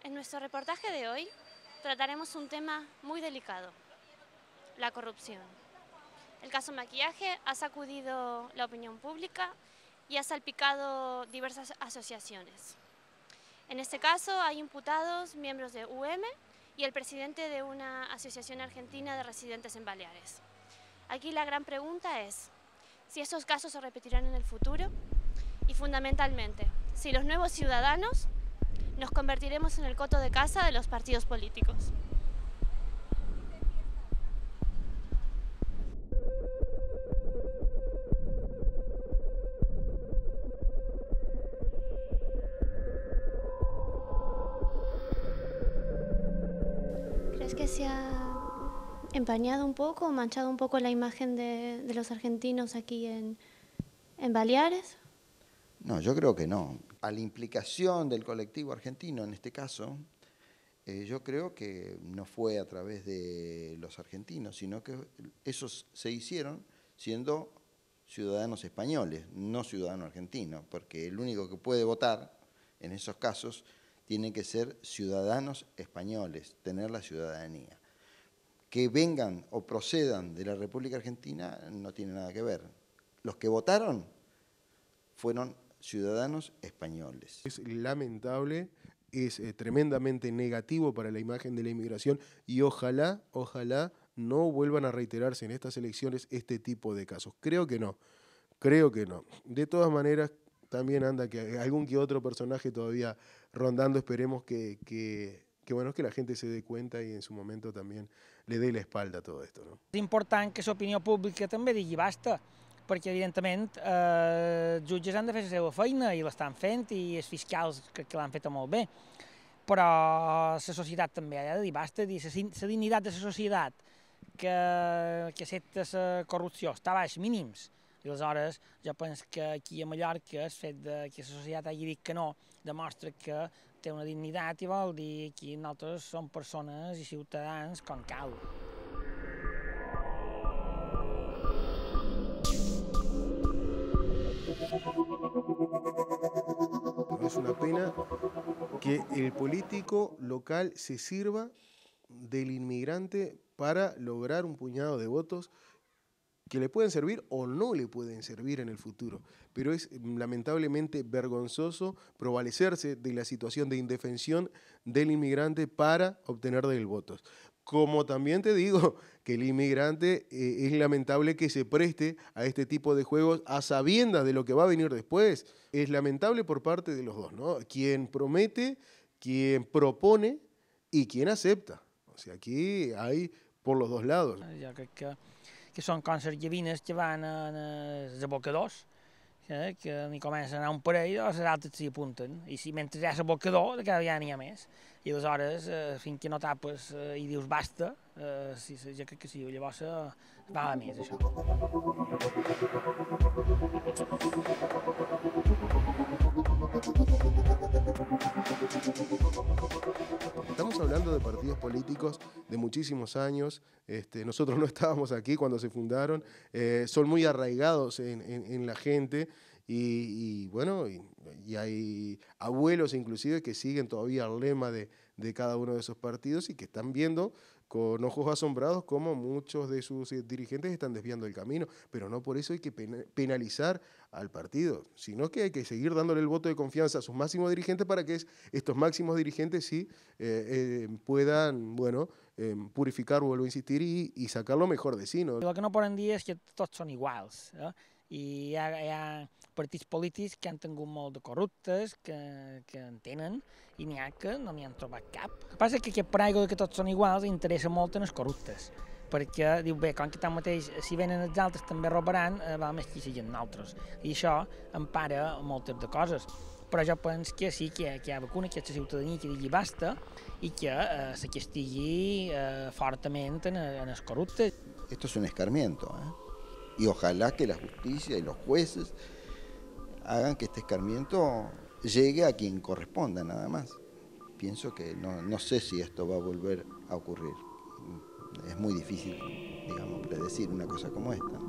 En nuestro reportaje de hoy trataremos un tema muy delicado, la corrupción. El caso Maquillaje ha sacudido la opinión pública y ha salpicado diversas asociaciones. En este caso hay imputados miembros de UM y el presidente de una asociación argentina de residentes en Baleares. Aquí la gran pregunta es si estos casos se repetirán en el futuro y fundamentalmente si los nuevos ciudadanos nos convertiremos en el coto de caza de los partidos políticos. ¿Crees que se ha empañado un poco o manchado un poco la imagen de los argentinos aquí en Baleares? No, yo creo que no. A la implicación del colectivo argentino, en este caso, yo creo que no fue a través de los argentinos, sino que esos se hicieron siendo ciudadanos españoles, no ciudadanos argentinos, porque el único que puede votar en esos casos tiene que ser ciudadanos españoles, tener la ciudadanía. Que vengan o procedan de la República Argentina no tiene nada que ver. Los que votaron fueron ciudadanos españoles. Es lamentable, es tremendamente negativo para la imagen de la inmigración y ojalá no vuelvan a reiterarse en estas elecciones este tipo de casos. Creo que no. De todas maneras, también anda que algún que otro personaje todavía rondando, esperemos que la gente se dé cuenta y en su momento también le dé la espalda a todo esto, no? És important que l'opinió pública també digui basta, perquè evidentment els jutges han de fer la seva feina i l'estan fent i els fiscals crec que l'han fet molt bé, però la societat també ha de dir basta, dir la dignitat de la societat que accepta la corrupció està a baix mínims. I aleshores jo penso que aquí a Mallorca el fet que la societat hagi dit que no demostra que té una dignitat i vol dir que nosaltres som persones i ciutadans com cal. Es una pena que el político local se sirva del inmigrante para lograr un puñado de votos que le pueden servir o no le pueden servir en el futuro. Pero es lamentablemente vergonzoso prevalecerse de la situación de indefensión del inmigrante para obtener de él votos. Como también te digo que el inmigrante es lamentable que se preste a este tipo de juegos a sabiendas de lo que va a venir después. Es lamentable por parte de los dos, ¿no? Quien promete, quien propone y quien acepta. O sea, aquí hay por los dos lados. Jo crec que són com les llavines que van als abocadors, que n'hi comencen a anar un parell, o les altres s'hi apunten. I si mentre hi ha l'abocador, cada vegada n'hi ha més. I aleshores, fins que no tapes i dius basta, jo crec que sí, llavors va a més, això. Estamos hablando de partidos políticos de muchísimos años, nosotros no estábamos aquí cuando se fundaron, son muy arraigados en la gente y hay abuelos inclusive que siguen todavía el lema de cada uno de esos partidos y que están viendo con ojos asombrados cómo muchos de sus dirigentes están desviando el camino, pero no por eso hay que penalizar al partido, sino que hay que seguir dándole el voto de confianza a sus máximos dirigentes para que estos máximos dirigentes sí puedan, purificar, vuelvo a insistir, y sacar lo mejor de sí, ¿no? El que no poden dir és que tots són iguals, i hi ha partits polítics que han tingut molt de corruptes, que en tenen, i n'hi ha que no n'hi han trobat cap. El que passa és que aquest paraigua que tots són iguals interessa molt en els corruptes, perquè diu, bé, com que tanmateix, si venen els altres també robaran, val més que hi siguin nosaltres. I això empara moltes de coses. Però jo penso que sí, que hi ha vacuna, que hi ha la ciutadania que digui basta i que se castigui fortament en els corruptes. Esto es un escarmiento, y ojalá que la justicia y los jueces hagan que este escarmiento llegue a quien corresponda nada más. Pienso que no sé si esto va a volver a ocurrir. Es muy difícil, digamos, predecir una cosa como esta.